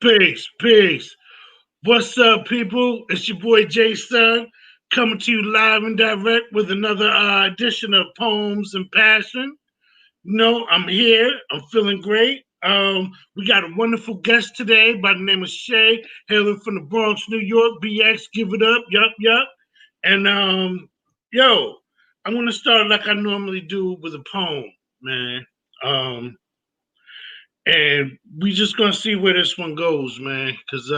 Peace, peace. What's up, people? It's your boy JaSUN coming to you live and direct with another edition of Poems and Passion. No, I'm here. I'm feeling great. We got a wonderful guest today by the name of Shay, hailing from the Bronx, New York. BX, give it up. Yup, yup. And yo, I'm gonna start like I normally do with a poem, man. Um, and we just gonna see where this one goes, man. Cause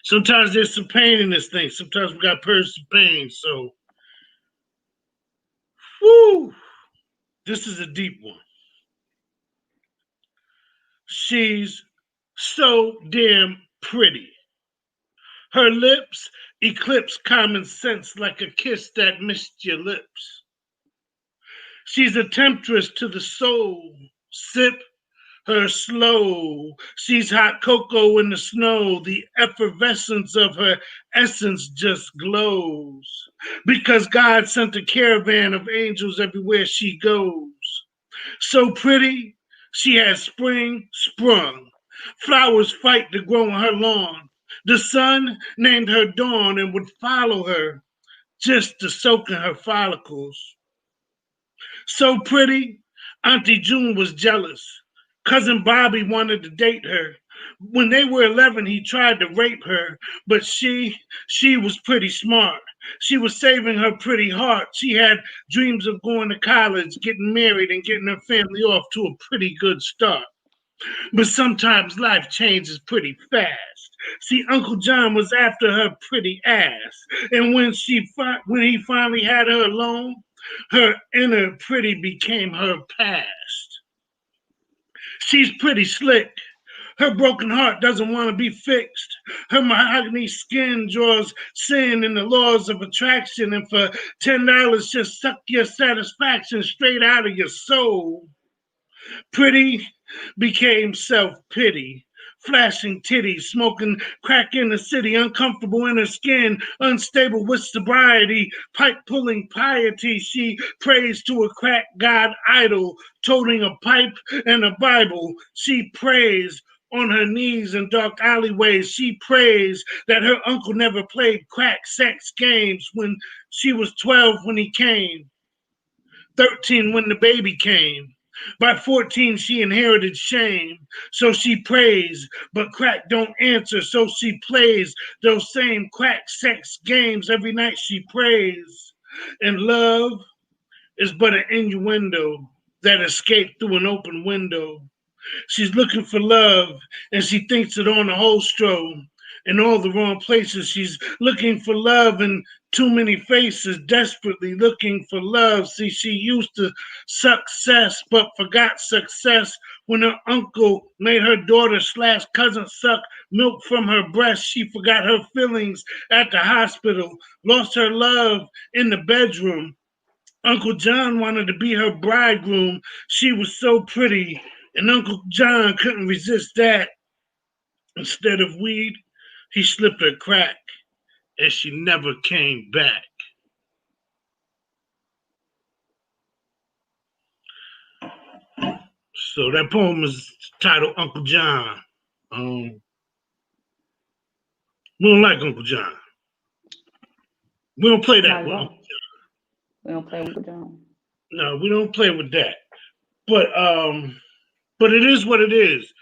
sometimes there's some pain in this thing. Sometimes we got to purge some pain. So, whoo, this is a deep one. She's so damn pretty. Her lips eclipse common sense like a kiss that missed your lips. She's a temptress to the soul. Sip her slow. She's hot cocoa in the snow. The effervescence of her essence just glows. Because God sent a caravan of angels everywhere she goes. So pretty, she has spring sprung. Flowers fight to grow on her lawn. The sun named her Dawn and would follow her just to soak in her follicles. So pretty, Auntie June was jealous. Cousin Bobby wanted to date her. When they were 11, he tried to rape her, but she was pretty smart. She was saving her pretty heart. She had dreams of going to college, getting married, and getting her family off to a pretty good start. But sometimes life changes pretty fast. See, Uncle John was after her pretty ass, and when he finally had her alone, her inner pretty became her past. She's pretty slick. Her broken heart doesn't want to be fixed. Her mahogany skin draws sin in the laws of attraction, and for $10, just suck your satisfaction straight out of your soul. Pretty became self pity. Flashing titties, smoking crack in the city, uncomfortable in her skin, unstable with sobriety, pipe pulling piety. She prays to a crack god idol, toting a pipe and a Bible. She prays on her knees in dark alleyways. She prays that her uncle never played crack sex games when she was 12 when he came, 13 when the baby came. By 14, she inherited shame. So she prays, but crack don't answer. So she plays those same crack sex games every night she prays. And love is but an innuendo that escaped through an open window. She's looking for love, and she thinks it on the holstro in all the wrong places. She's looking for love in too many faces, desperately looking for love. See, she used to success, but forgot success when her uncle made her daughter slash cousin suck milk from her breast. She forgot her feelings at the hospital, lost her love in the bedroom. Uncle John wanted to be her bridegroom. She was so pretty, and Uncle John couldn't resist that. Instead of weed, he slipped her crack, and she never came back. So that poem is titled Uncle John. Um, we don't like Uncle John. We don't play that Not at with Uncle all. We don't play Uncle John. No, we don't play with that. But it is what it is.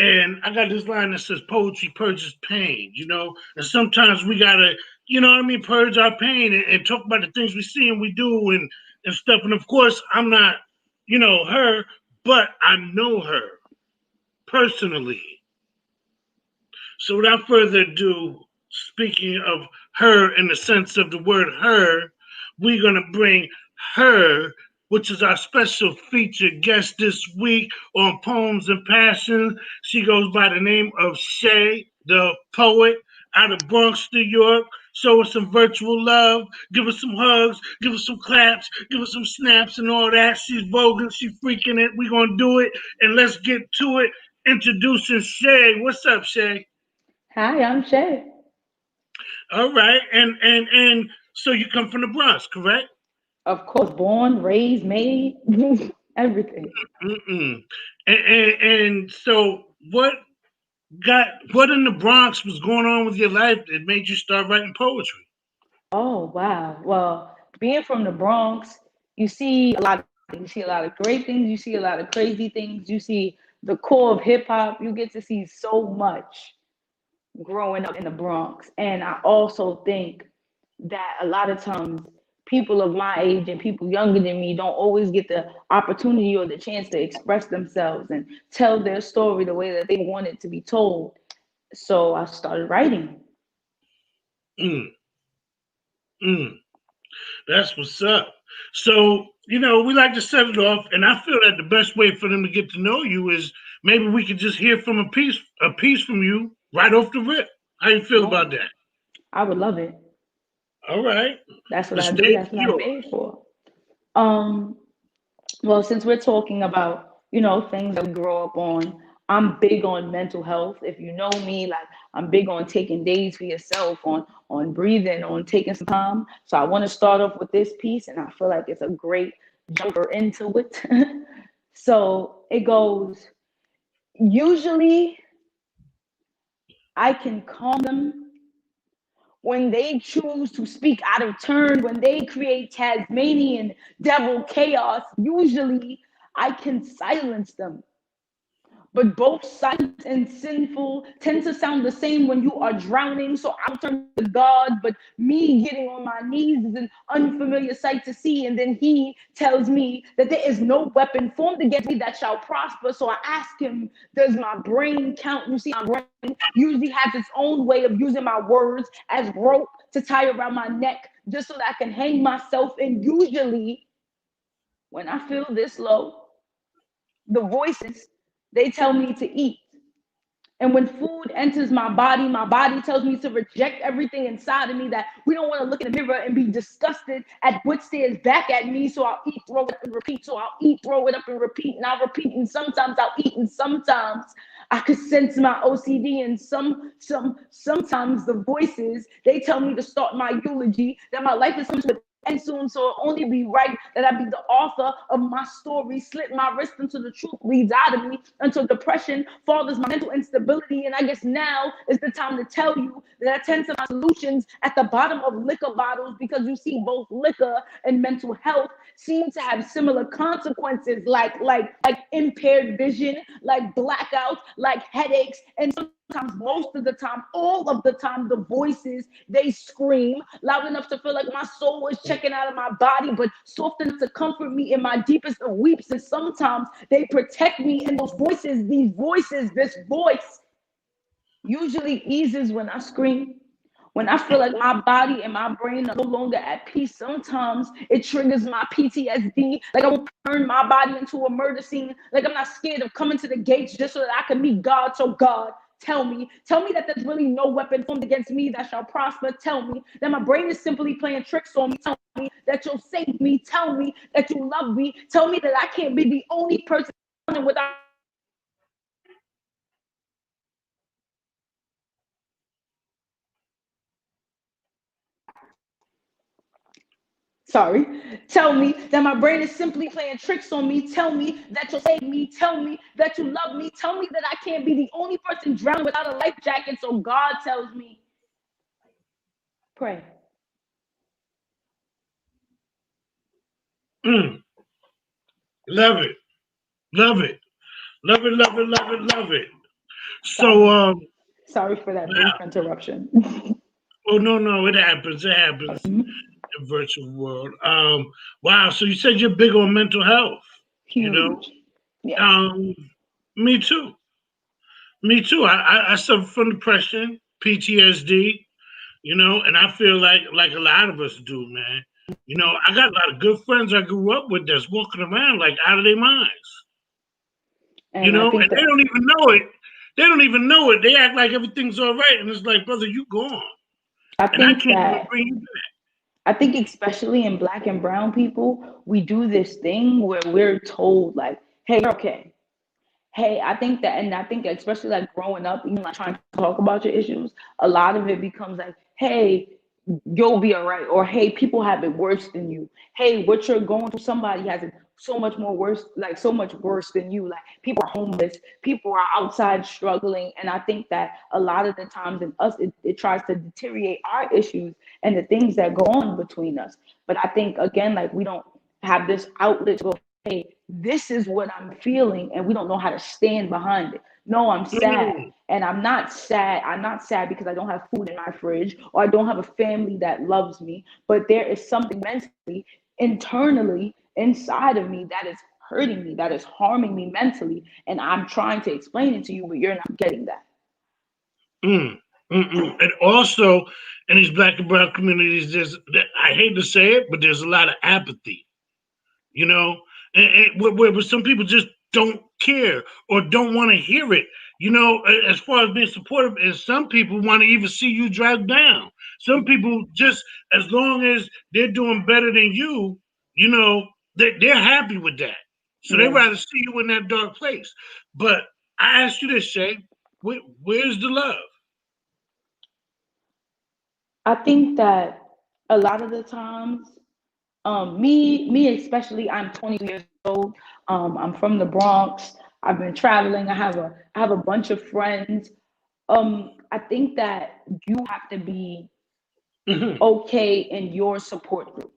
And I got this line that says poetry purges pain, and sometimes we gotta, purge our pain and talk about the things we see and we do and stuff. And of course, I'm not, her, but I know her personally. So without further ado, speaking of her in the sense of the word her, we're gonna bring her, which is our special featured guest this week on Poems and Passion. She goes by the name of Shay, the poet, out of Bronx, New York. Show us some virtual love, give us some hugs, give us some claps, give us some snaps and all that. She's voguing, she's freaking it. We're gonna do it, and let's get to it. Introducing Shay. What's up, Shay? Hi, I'm Shay. All right, and so you come from the Bronx, correct? Of course, born, raised, made, everything. Mm-mm. And so what? got what in the Bronx was going on with your life that made you start writing poetry? Oh, wow. Well, being from the Bronx, you see a lot of things. You see a lot of great things. You see a lot of crazy things. You see the core of hip hop. You get to see so much growing up in the Bronx. And I also think that a lot of times people of my age and people younger than me don't always get the opportunity or the chance to express themselves and tell their story the way that they want it to be told. So I started writing. Mm, mm. That's what's up. So, we like to set it off, and I feel that the best way for them to get to know you is maybe we could just hear from a piece from you right off the rip. How you feel about Well, that? I would love it. All right. That's what The I do. stage That's is what I'm yours. paid for. Um, well, since we're talking about, things that we grow up on, I'm big on mental health. If you know me, like I'm big on taking days for yourself, on breathing, on taking some time. So I want to start off with this piece, and I feel like it's a great jumper into it. So it goes, usually I can calm them when they choose to speak out of turn, when they create Tasmanian devil chaos. Usually I can silence them. But both silent and sinful tend to sound the same when you are drowning. So I'll turn to God, but me getting on my knees is an unfamiliar sight to see. And then he tells me that there is no weapon formed against me that shall prosper. So I ask him, does my brain count? You see, my brain usually has its own way of using my words as rope to tie around my neck just so that I can hang myself. And usually when I feel this low, the voices, they tell me to eat. And when food enters my body tells me to reject everything inside of me, that we don't want to look in the mirror and be disgusted at what stares back at me. So I'll eat, throw it up, and repeat. So I'll eat, throw it up, and repeat. And I'll repeat. And sometimes I'll eat, and sometimes I could sense my OCD. And sometimes the voices, they tell me to start my eulogy, that my life is coming to an end soon. So it'll only be right that I be the author of my story, slit my wrist until the truth bleeds out of me, until depression fathers my mental instability. And I guess now is the time to tell you that I tend to find solutions at the bottom of liquor bottles, because you see both liquor and mental health seem to have similar consequences, like impaired vision, like blackouts, like headaches, and sometimes, most of the time, all of the time, the voices, they scream loud enough to feel like my soul is checking out of my body, but soft enough to comfort me in my deepest of weeps. And sometimes they protect me. And those voices, these voices, this voice usually eases when I scream. When I feel like my body and my brain are no longer at peace, sometimes it triggers my PTSD. Like I will turn my body into a murder scene. Like I'm not scared of coming to the gates just so that I can meet God. So God, tell me that there's really no weapon formed against me that shall prosper. Tell me that my brain is simply playing tricks on me. Tell me that you'll save me. Tell me that you love me. Tell me that I can't be the only person without. Sorry. Tell me that my brain is simply playing tricks on me. Tell me that you'll save me. Tell me that you love me. Tell me that I can't be the only person drowning without a life jacket. So God tells me, pray. Mm, love it. Love it. Love it. Love it. Love it. Love it. So, Sorry. Sorry for that brief wow. interruption. Oh no, no, it happens. It happens Mhm. in virtual world. Wow. So you said you're big on mental health. You know, Huge. Yes. um, me too. Me too. I suffer from depression, PTSD. And I feel like a lot of us do, man. I got a lot of good friends I grew up with that's walking around like out of their minds. And I And think they that don't even know it. They don't even know it. They act like everything's all right, and it's like, brother, you gone, I and I think can't even that bring you back. I think especially in black and brown people, we do this thing where we're told like, hey, you're okay. Hey, I think that, and I think especially like growing up, even like trying to talk about your issues, a lot of it becomes like, hey, you'll be all right. Or hey, people have it worse than you. Hey, what you're going through, somebody has it so much more worse, like so much worse than you. Like people are homeless, people are outside struggling. And I think that a lot of the times in us, it tries to deteriorate our issues and the things that go on between us. But I think again, like we don't have this outlet to go, hey, this is what I'm feeling, and we don't know how to stand behind it. No, I'm sad. Mm, And I'm not sad. I'm not sad because I don't have food in my fridge or I don't have a family that loves me. But there is something mentally, internally, inside of me that is hurting me, that is harming me mentally. And I'm trying to explain it to you, but you're not getting that. mm, and also, in these black and brown communities, I hate to say it, but there's a lot of apathy, you know, where some people just don't care or don't want to hear it. You know, as far as being supportive, and some people want to even see you dragged down. Some people just, as long as they're doing better than you know, they're happy with that. So they Yeah. rather see you in that dark place. But I ask you this, Shay, where's the love? I think that a lot of the times, me especially, I'm 22 years old. I'm from the Bronx. I've been traveling. I have a bunch of friends. I think that you have to be Hmm. okay in your support group.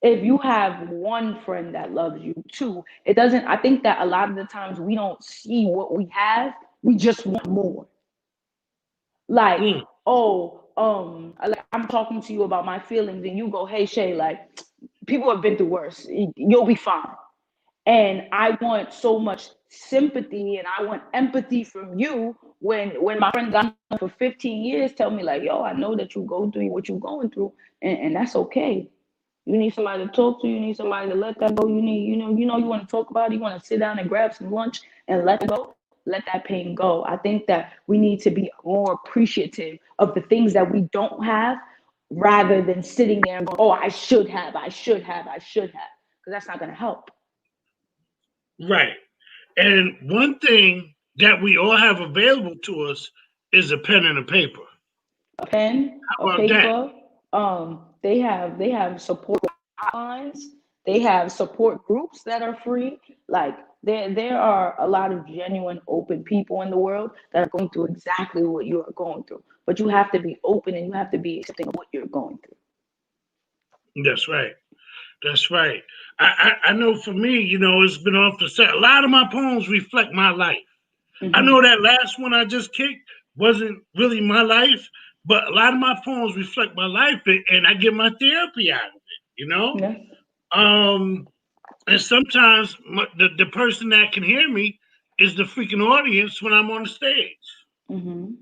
If you have one friend that loves you, two, it doesn't. I think that a lot of the times we don't see what we have. We just want more. Like, Mm, oh, like I'm talking to you about my feelings, and you go, "Hey, Shay, like people have been through worse. You'll be fine." And I want so much sympathy and I want empathy from you when my friend got for 15 years tell me like, yo, I know that you go through what you're going through, and that's okay. You need somebody to talk to, you need somebody to let that go. You need, you want to talk about it, you want to sit down and grab some lunch and let it go, let that pain go. I think that we need to be more appreciative of the things that we don't have rather than sitting there and going, oh, I should have, I should have, I should have. Because that's not gonna help. right. And one thing that we all have available to us is a pen and a paper. A pen, How a about that? paper. They have support lines. They have support groups that are free. Like there are a lot of genuine, open people in the world that are going through exactly what you are going through. But you have to be open and you have to be accepting of what you're going That's right. That's right. I know for me, you know, it's been off the set. A lot of my poems reflect my life. through. I know that last one I just kicked wasn't really my life, but a lot of my poems reflect my life, and I get my therapy out of it. You know, Yeah. um, and sometimes the person that can hear me is the freaking audience when I'm on the stage. Hmm.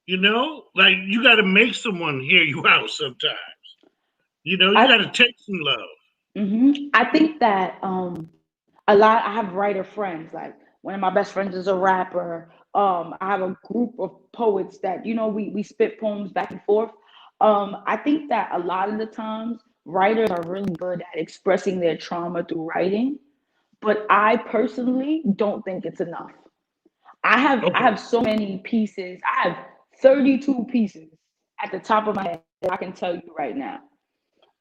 You know, like you got to make someone hear you out sometimes. You know, you I got to take some love. I think that a lot. I have writer friends. Like one of my best friends is a rapper. I have a group of poets that we spit poems back and forth. I think that a lot of the times writers are really good at expressing their trauma through writing, but I personally don't think it's enough. I have Okay. so many pieces. I have 32 pieces at the top of my head that I can tell you right now.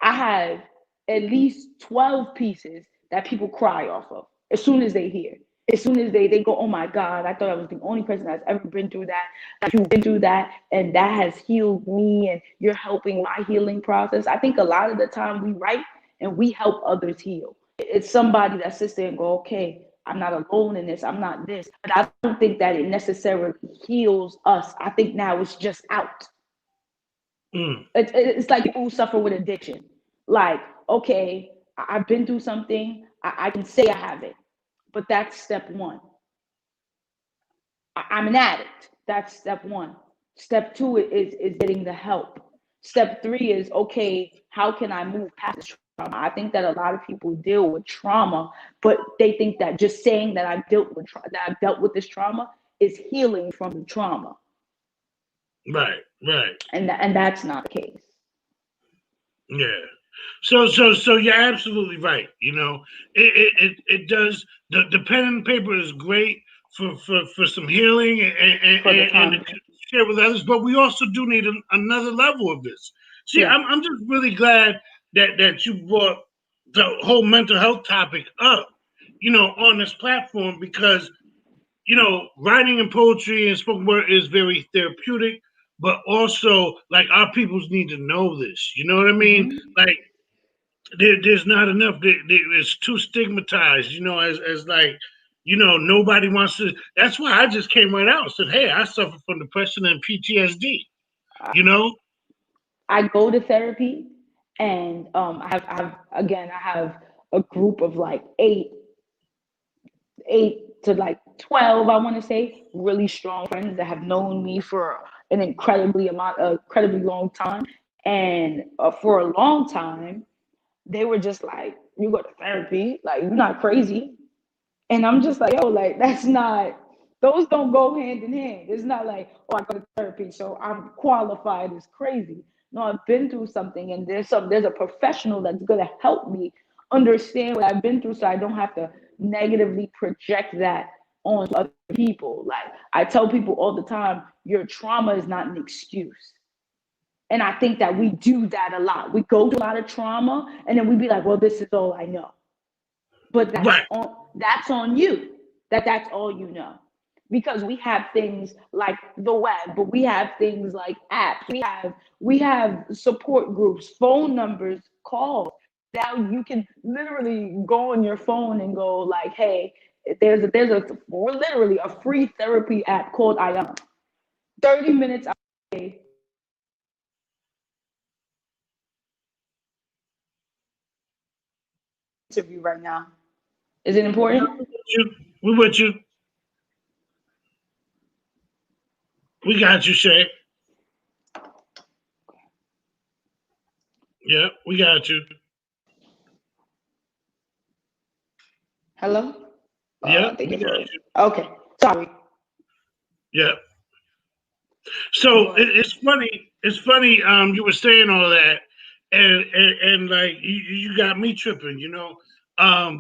I have at least 12 pieces that people cry off of as soon as they hear. As soon as they go, oh my God, I thought I was the only person that's ever been through that. Like you've been through that, and that has healed me, and you're helping my healing process. I think a lot of the time we write and we help others heal. It's somebody that sits there and go, okay, I'm not alone in this. I'm not this. But I don't think that it necessarily heals us. I think now it's just out. Mm, It's like people who suffer with addiction. Like, okay, I've been through something. I can say I have it, but that's step one. I'm an addict. That's step one. Step two is getting the help. Step three is okay, how can I move past this trauma? I think that a lot of people deal with trauma, but they think that just saying that I've dealt with this trauma is healing from the trauma, right. Right. and that's not the case. Yeah. So you're absolutely right. You know, it does. The pen and paper is great for some healing For the and time to share with others, but we also do need another level of this. See, Yeah. I'm just really glad that you brought the whole mental health topic up, on this platform because writing and poetry and spoken word is very therapeutic, but also like our peoples need to know this. You know what I mean? Hmm. Like there's not enough. It's too stigmatized. As like nobody wants to. That's why I just came right out and said, "Hey, I suffer from depression and PTSD." You know? I go to therapy, and I have a group of like eight to like 12, I want to say, really strong friends that have known me for an incredibly long time. And for a long time, they were just like, "You go to therapy? Like, you're not crazy." And I'm just like, yo, like that's not, those don't go hand in hand. It's not like, oh, I go to therapy, so I'm qualified as crazy. No, I've been through something, and there's a professional that's gonna help me understand what I've been through, so I don't have to negatively project that on other people. Like I tell people all the time, your trauma is not an excuse. And I think that we do that a lot. We go through a lot of trauma, and then we be like, well, this is all I know. But Right. that's on you, that's all you know, because we have things like the web, but we have things like apps, we have support groups, phone numbers, calls. Now you can literally go on your phone and go like, hey, there's a literally a free therapy app called Ion. 30 minutes a day. Interview right now. Is it important? You, we with you. We got you, Shay. Yeah, we got you. Hello. Yeah, I think we it got froze. you. Okay, sorry. Yeah. So But it's funny. It's funny. You were saying all that, and like you got me tripping.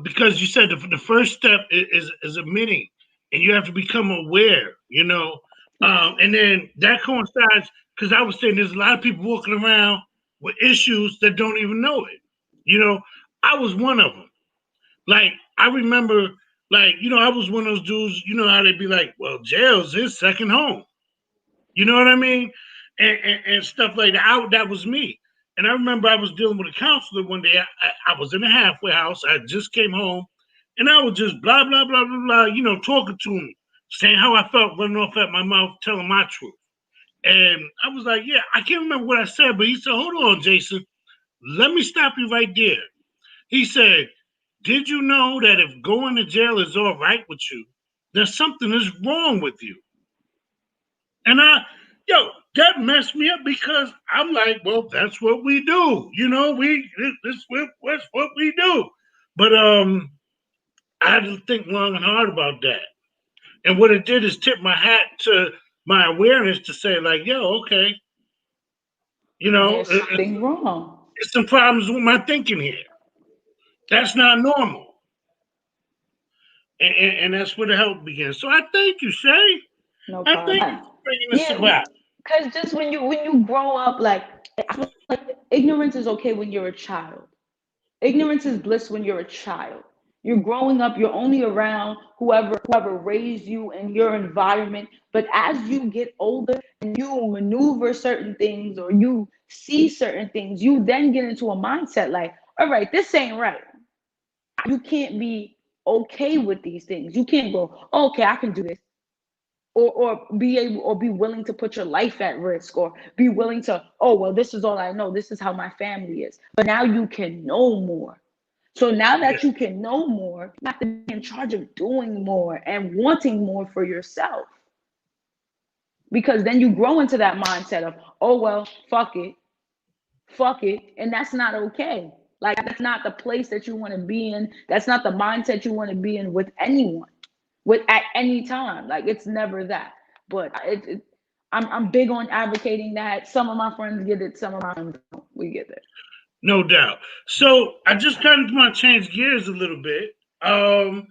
Because you said the first step is admitting, and you have to become aware. yeah. And then that coincides because I was saying there's a lot of people walking around with issues that don't even know it. You know, I was one of them. Like I remember, like I was one of those dudes. You know how they be like, "Well, jail's his second home." You know what I mean? And stuff like that. That was me. And I remember I was dealing with a counselor one day. I was in a halfway house. I just came home, and I was just blah blah blah blah blah. Talking to him, saying how I felt, running off at my mouth, telling my truth. And I was like, yeah, I can't remember what I said, but he said, hold on, Jason, let me stop you right there. He said, did you know that if going to jail is all right with you, then something is wrong with you? And that messed me up because I'm like, well, that's what we do. That's what we do. But I had to think long and hard about that. And what it did is tip my hat to my awareness to say, like, yo, okay, There's it's, something wrong. it's some problems with my thinking here. That's not normal. And that's where the help begins. So I thank you, Shay. No I thank problem. you for bringing this Yeah, about. because just when you grow up, like I feel like ignorance is okay when you're a child. Ignorance is bliss when you're a child. You're growing up, you're only around whoever raised you in your environment. But as you get older and you maneuver certain things or you see certain things, you then get into a mindset like, all right, this ain't right. You can't be okay with these things. You can't go, oh, okay, I can do this. Or be able or be willing to put your life at risk or be willing to, oh well, this is all I know, this is how my family is. But now you can know more. So now Yeah, that you can know more, you have to be in charge of doing more and wanting more for yourself, because then you grow into that mindset of, oh well, fuck it, and that's not okay. Like that's not the place that you want to be in. That's not the mindset you want to be in with anyone, with at any time. Like it's never that. But I'm big on advocating that. Some of my friends get it, some of my friends don't. We get it. no doubt. So I just kind of want to change gears a little bit. Um,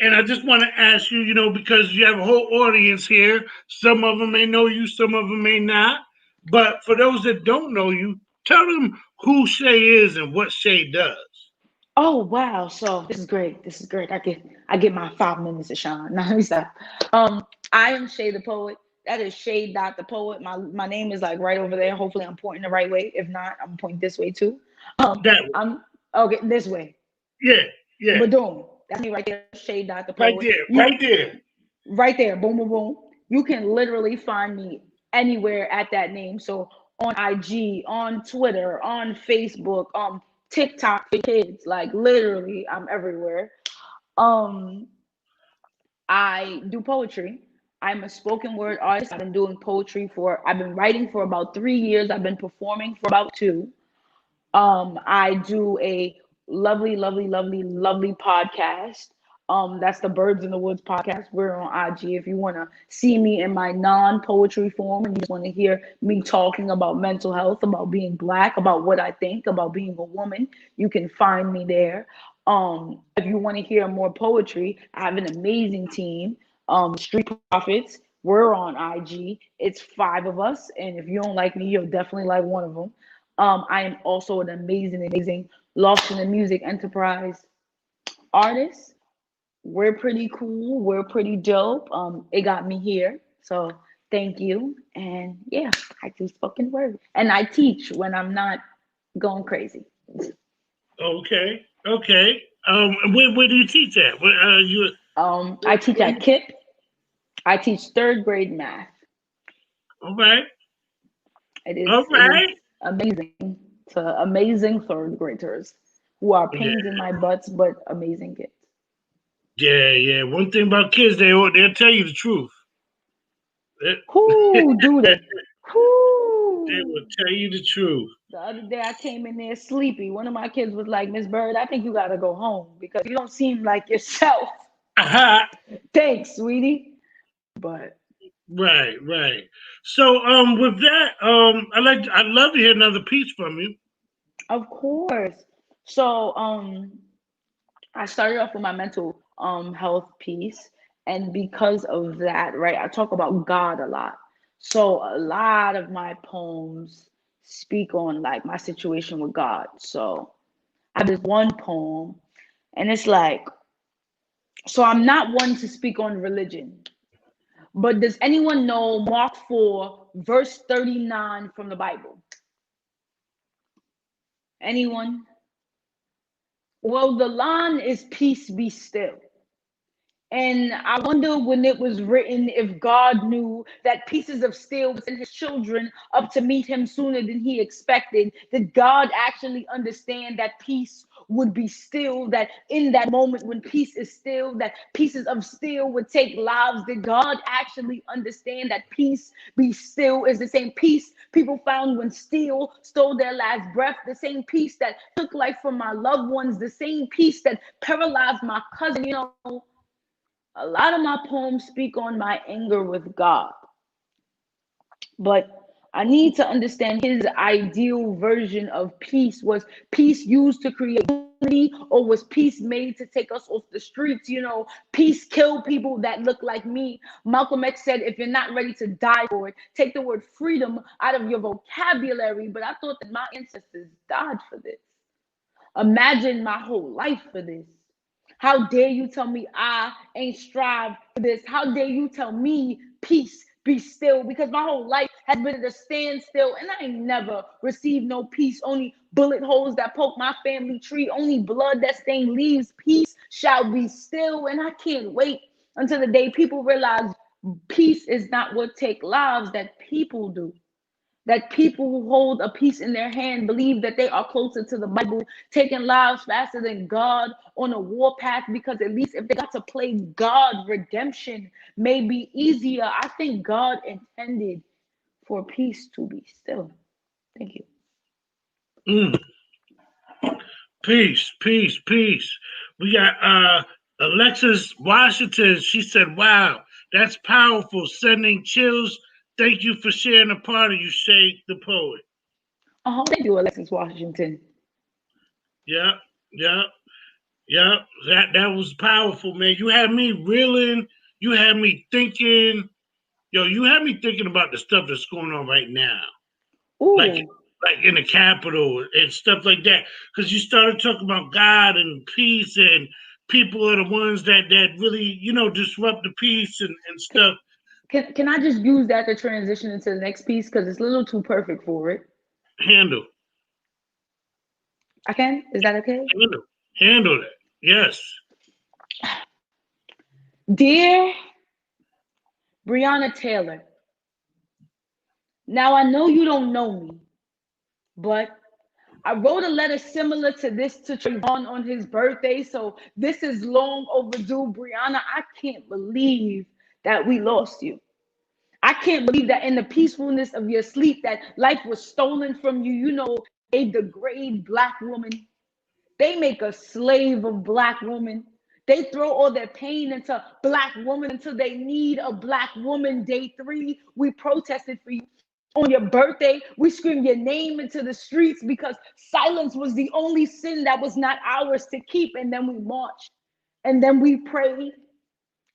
and I just want to ask you, because you have a whole audience here. Some of them may know you, some of them may not. But for those that don't know you, Tell them who Shay is and what Shay does. Oh wow! So this is great. This is great. I get my 5 minutes to shine. Now let me stop. I am Shay the poet. That is Shay dot the poet. My name is like right over there. Hopefully I'm pointing the right way. If not, I'm pointing this way too. That way. I'm okay this way. Yeah, yeah. But boom, that's me right there. Shay dot the Right poet. there, You right there. right there. Boom, boom, boom. You can literally find me anywhere at that name. So on IG, on Twitter, on Facebook, TikTok for kids. Like literally, I'm everywhere. Um, I do poetry. I'm a spoken word artist. I've been writing for about 3 years. I've been performing for about two. I do a lovely, lovely, lovely, lovely podcast. That's the Birds in the Woods podcast. We're on IG. If you want to see me in my non-poetry form and you just want to hear me talking about mental health, about being black, about what I think, about being a woman, you can find me there. If you want to hear more poetry, I have an amazing team. Street Profits. We're on IG. It's five of us, and if you don't like me, you'll definitely like one of them. I am also an amazing, amazing Lost in the Music Enterprise artist. We're pretty cool. We're pretty dope. It got me here. So thank you. And yeah, I do spoken word. And I teach when I'm not going crazy. Okay, okay. Where do you teach at? Where you? I teach at KIP. I teach third grade math. All right, all It is right. amazing to amazing third graders who are Yeah, pains in my butts, but amazing kids. yeah, yeah. One thing about kids, they'll tell you the truth. They, Who do they? they will Who? tell you the truth. The other day I came in there sleepy. One of my kids was like, Miss Bird, I think you gotta go home because you don't seem like yourself. Aha. Thanks, sweetie. But Right, right. So, with that, I'd love to hear another piece from you. of course. So I started off with my mental health piece, and because of that, right, I talk about God a lot. So a lot of my poems speak on like my situation with God. So I have this one poem, and it's like, so I'm not one to speak on religion, but does anyone know Mark 4, verse 39 from the Bible? Anyone? Well, the line is peace be still. And I wonder when it was written if God knew that pieces of steel would send his children up to meet him sooner than he expected. Did God actually understand that peace would be still? That in that moment when peace is still, that pieces of steel would take lives? Did God actually understand that peace be still is the same peace people found when steel stole their last breath? The same peace that took life from my loved ones, the same peace that paralyzed my cousin. A lot of my poems speak on my anger with God, but I need to understand his ideal version of peace. Was peace used to create unity, or was peace made to take us off the streets? Peace kill people that look like me. Malcolm X said, if you're not ready to die for it, take the word freedom out of your vocabulary. But I thought that my ancestors died for this. Imagine my whole life for this. How dare you tell me I ain't strive for this? How dare you tell me peace be still? Because my whole life has been at a standstill and I ain't never received no peace. Only bullet holes that poke my family tree, only blood that stained leaves. Peace shall be still. And I can't wait until the day people realize peace is not what take lives, that people do. That people who hold a piece in their hand believe that they are closer to the Bible, taking lives faster than God on a warpath, because at least if they got to play God, redemption may be easier. I think God intended for peace to be still. Thank you. Mm. Peace, peace, peace. We got Alexis Washington. She said, "Wow, that's powerful. Sending chills. Thank you for sharing a part of you, Shay the poet." Thank you, Alexis Washington. Yeah, yeah, yeah. That was powerful, man. You had me reeling. You had me thinking. Yo, you had me thinking about the stuff that's going on right now. Like, Ooh. like in the Capitol and stuff like that. Because you started talking about God and peace, and people are the ones that really, disrupt the peace and stuff. Can I just use that to transition into the next piece because it's a little too perfect for it? Handle, I can. Is that okay? handle that. Yes. Dear Breonna Taylor, now I know you don't know me, but I wrote a letter similar to this to Trayvon on his birthday, so this is long overdue. Breonna, I can't believe that we lost you. I can't believe that in the peacefulness of your sleep, that life was stolen from you. You know, they degrade Black women. They make a slave of Black women. They throw all their pain into Black women until they need a Black woman. Day 3, we protested for you. On your birthday, we screamed your name into the streets because silence was the only sin that was not ours to keep. And then we marched. And then we prayed.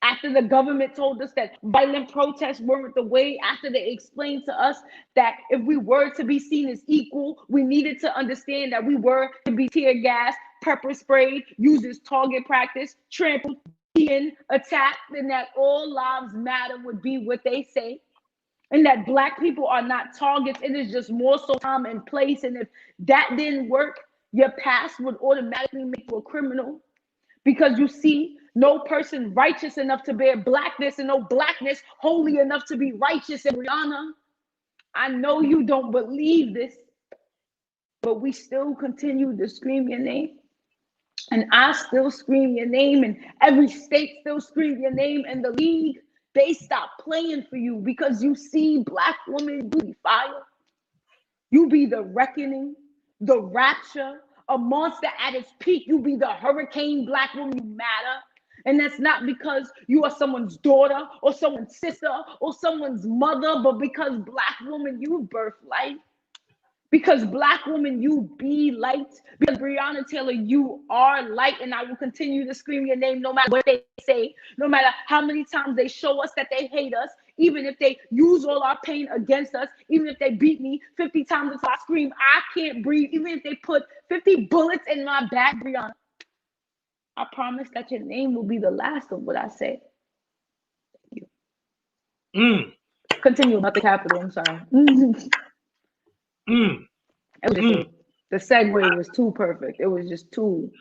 After the government told us that violent protests weren't the way, after they explained to us that if we were to be seen as equal, we needed to understand that we were to be tear gas, pepper sprayed, used as target practice, trampled, beaten, attacked, and that all lives matter would be what they say. And that Black people are not targets. It is just more so time and place. And if that didn't work, your past would automatically make you a criminal. Because you see, no person righteous enough to bear Blackness and no Blackness holy enough to be righteous. And Brianna, I know you don't believe this, but we still continue to scream your name. And I still scream your name, and every state still scream your name, and the league, they stop playing for you because you see, Black women, you be fire. You be the reckoning, the rapture, a monster at its peak. You be the hurricane. Black woman, you matter. And that's not because you are someone's daughter or someone's sister or someone's mother, but because Black woman, you birth life. Because Black woman, you be light. Because Breonna Taylor, you are light. And I will continue to scream your name no matter what they say, no matter how many times they show us that they hate us, even if they use all our pain against us, even if they beat me 50 times until I scream, I can't breathe, even if they put 50 bullets in my back, Breonna, I promise that your name will be the last of what I say. Thank you. Continue about the Capitol. I'm sorry. It was just the segue was too perfect. It was just too.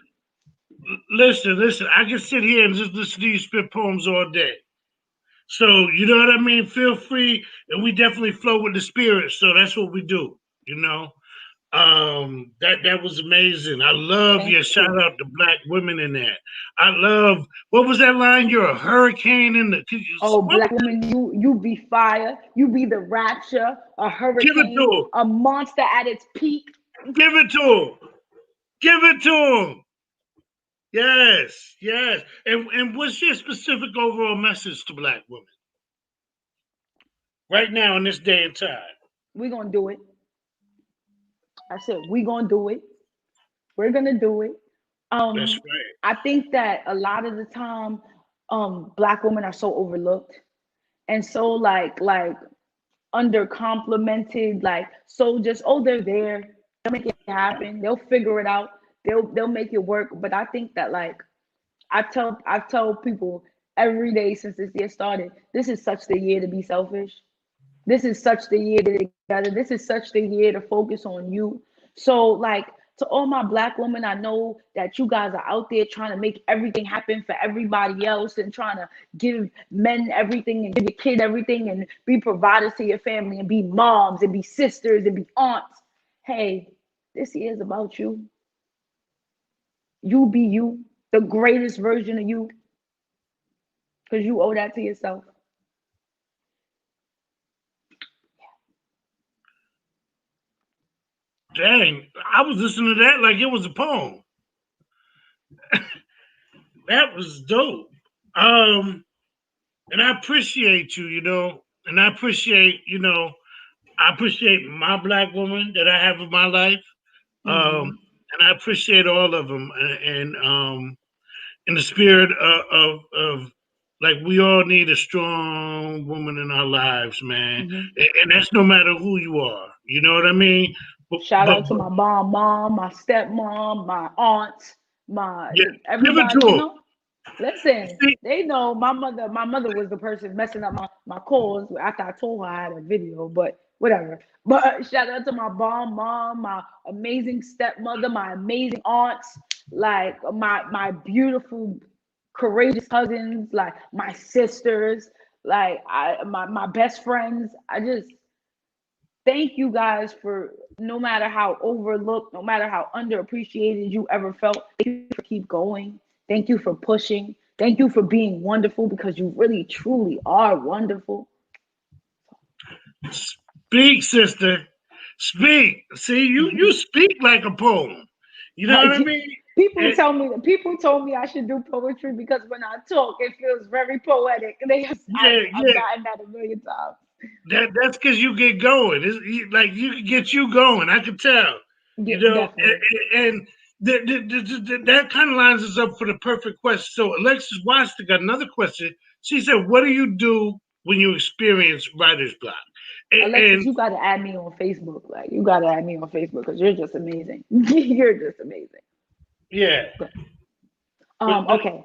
Listen. I can sit here and just listen to you spit poems all day. So you know what I mean. Feel free, and we definitely flow with the spirit. So that's what we do. That was amazing. I love Thank your you. shout out to Black women in that. I love, what was that line? You're a hurricane in the. Oh, Black woman, you be fire. You be the rapture, a Give it hurricane, to a monster at its peak. him. Give it to him. Give it to him. Yes, yes. And what's your specific overall message to Black women right now in this day and time? We gonna do it. I said we gonna do it. We're gonna do it. That's right. I think that a lot of the time, Black women are so overlooked and so like under complimented, like so just they're there. They'll make it happen. They'll figure it out. They'll make it work. But I think that like I've told people every day since this year started, this is such the year to be selfish. This is such the year to get together. This is such the year to focus on you. So like to all my Black women, I know that you guys are out there trying to make everything happen for everybody else and trying to give men everything and give your kid everything and be providers to your family and be moms and be sisters and be aunts. Hey, this year is about you. You be you, the greatest version of you, because you owe that to yourself. Dang, I was listening to that like it was a poem. That was dope. And I appreciate you, and I appreciate my Black woman that I have in my life. And I appreciate all of them, and in the spirit of like we all need a strong woman in our lives, man, and that's no matter who you are. You know what I mean? Shout but out to my mom, my stepmom, my aunts, yeah, give it to everybody, him. Listen, See, they know my mother. My mother was the person messing up my calls after I told her I had a video, but whatever. But shout out to my mom, my amazing stepmother, my amazing aunts, like my beautiful, courageous cousins, like my sisters, like my best friends. I just thank you guys for no matter how overlooked, no matter how underappreciated you ever felt. Thank you for keep going. Thank you for pushing. Thank you for being wonderful because you really truly are wonderful. speak, sister. Speak. See, you speak like a poem. You know what I mean? And, People told me I should do poetry because when I talk it feels very poetic. yeah, I've yeah. gotten that a million times. That's because you get going. Like you can get you going. I can tell. You Yeah, know, definitely. and that kind of lines us up for the perfect question. So Alexis Watson got another question. She said, "What do you do when you experience writer's block?" Alexis, And you gotta add me on Facebook. Like you gotta add me on Facebook because you're just amazing. You're just amazing. yeah, But, but okay.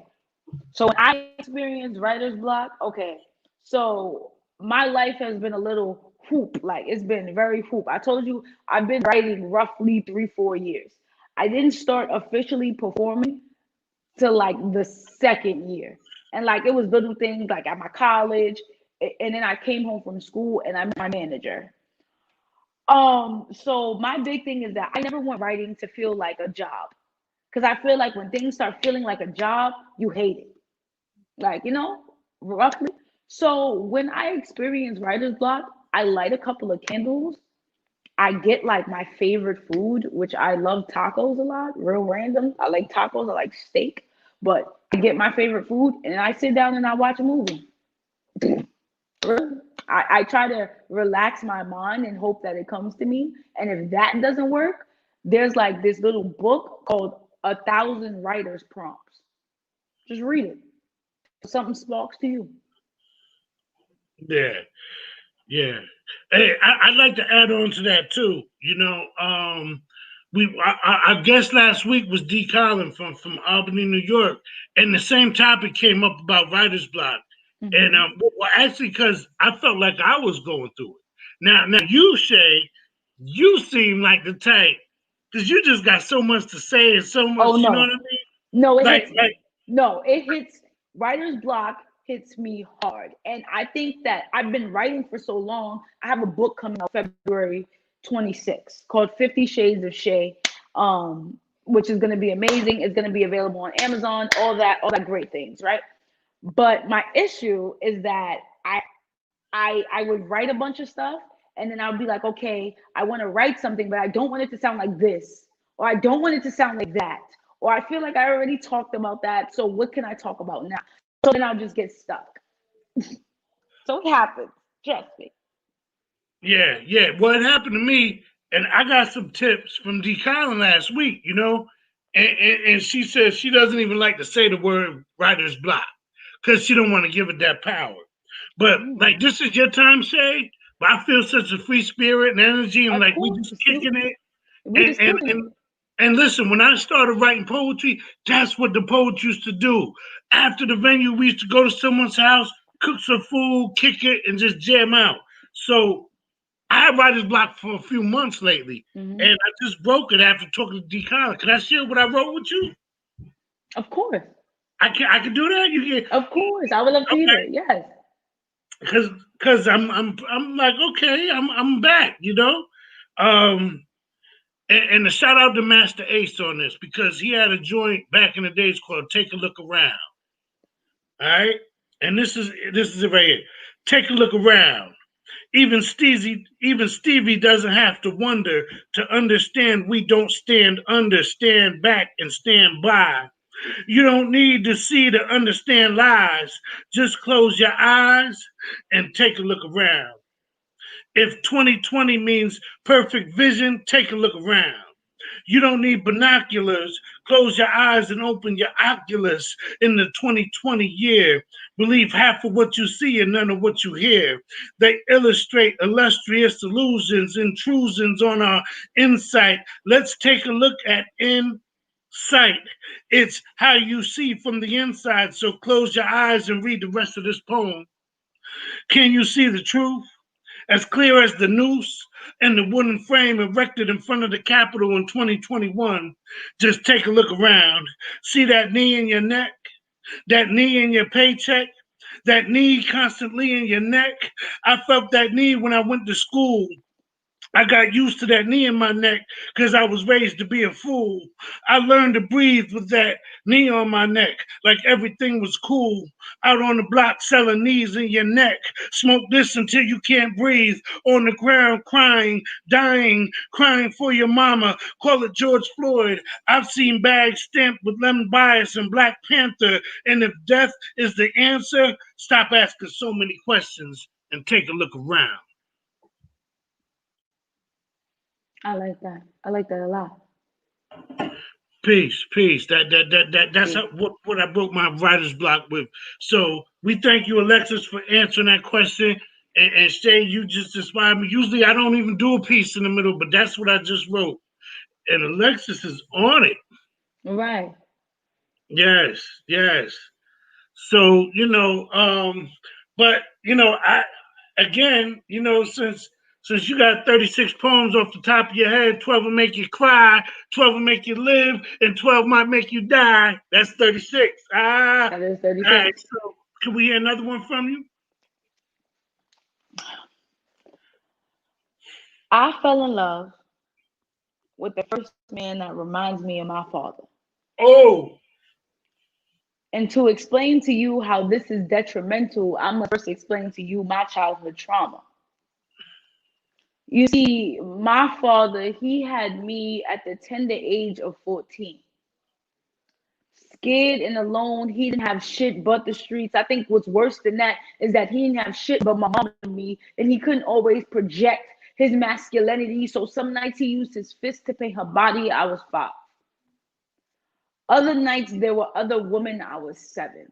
So when I experience writer's block, okay. So my life has been a little hoop, like it's been very hoop. I told you I've been writing roughly 3, 4 years. I didn't start officially performing till like the second year. And like it was little things like at my college. And then I came home from school and I met my manager. So my big thing is that I never want writing to feel like a job. Because I feel like when things start feeling like a job, you hate it. Like, roughly. So when I experience writer's block, I light a couple of candles. I get like my favorite food, which I love tacos a lot, real random. I like tacos, I like steak, but I get my favorite food and I sit down and I watch a movie. I try to relax my mind and hope that it comes to me. And if that doesn't work, there's like this little book called A Thousand Writers Prompts. Just read it. Something sparks to you. yeah, yeah. Hey, I'd like to add on to that too. Our guest last week was D. Collin from Albany, New York, and the same topic came up about writer's block. And Hmm. well, actually, because I felt like I was going through it. Now, you Shay, you seem like the type because you just got so much to say and so Oh much. You know what I no, mean? no, it Like, hits me. No, it hits writer's block hits me hard. And I think that I've been writing for so long. I have a book coming out February 26th called 50 Shades of Shay, which is going to be amazing. It's going to be available on Amazon, all that great things, right? But my issue is that I would write a bunch of stuff and then I would be like, okay, I want to write something, but I don't want it to sound like this, or I don't want it to sound like that, or I feel like I already talked about that. So what can I talk about now? So then I'll just get stuck. So it happens. Trust me. yeah, yeah. Well, it happened to me, and I got some tips from D. Collin last week. And she says she doesn't even like to say the word writer's block because she don't want to give it that power. But like, Mm, this is your time, Shay. But I feel such a free spirit and energy, and of like we just course. kicking it. We And just and kicking it. and and listen, when I started writing poetry, that's what the poets used to do. After the venue, we used to go to someone's house, cook some food, kick it, and just jam out. So I had writer's block for a few months lately, Hmm. and I just broke it after talking to D. Collin. Can I share what I wrote with you? Of course. I can do that. You can Of course. I would love to hear okay it. Yes. because I'm like okay I'm back. Um and a shout out to Master Ace on this because he had a joint back in the days called Take a Look Around. All right, and this is it right here. Take a look around. Even Stevie doesn't have to wonder to understand we don't stand back and stand by. You don't need to see to understand lies. Just close your eyes and take a look around. If 2020 means perfect vision, take a look around. You don't need binoculars. Close your eyes and open your oculus in the 2020 year. Believe half of what you see and none of what you hear. They illustrate illustrious illusions, intrusions on our insight. Let's take a look at insight. It's how you see from the inside. So close your eyes and read the rest of this poem. Can you see the truth? As clear as the noose and the wooden frame erected in front of the Capitol in 2021. Just take a look around. See that knee in your neck? That knee in your paycheck? That knee constantly in your neck? I felt that knee when I went to school. I got used to that knee in my neck because I was raised to be a fool. I learned to breathe with that knee on my neck, like everything was cool. Out on the block selling knees in your neck. Smoke this until you can't breathe. On the ground crying, dying, crying for your mama. Call it George Floyd. I've seen bags stamped with lemon bias and Black Panther. And if death is the answer, stop asking so many questions and take a look around. I like that. I like that a lot. Peace, peace. That's Peace. how, what I broke my writer's block with. So we thank you, Alexis, for answering that question. And Shay, you just inspired me. Usually I don't even do a piece in the middle, but that's what I just wrote. And Alexis is on it. Right. Yes, yes. So, but I again, since you got 36 poems off the top of your head, 12 will make you cry, 12 will make you live, and 12 might make you die. That's 36. That is All right. 36. So can we hear another one from you? I fell in love with the first man that reminds me of my father. Oh, And to explain to you how this is detrimental, I'm going to first explain to you my childhood trauma. You see, my father, he had me at the tender age of 14. Scared and alone. He didn't have shit but the streets. I think what's worse than that is that he didn't have shit but my mom and me, and he couldn't always project his masculinity. So some nights he used his fist to paint her body. I was 5. Other nights there were other women. I was 7.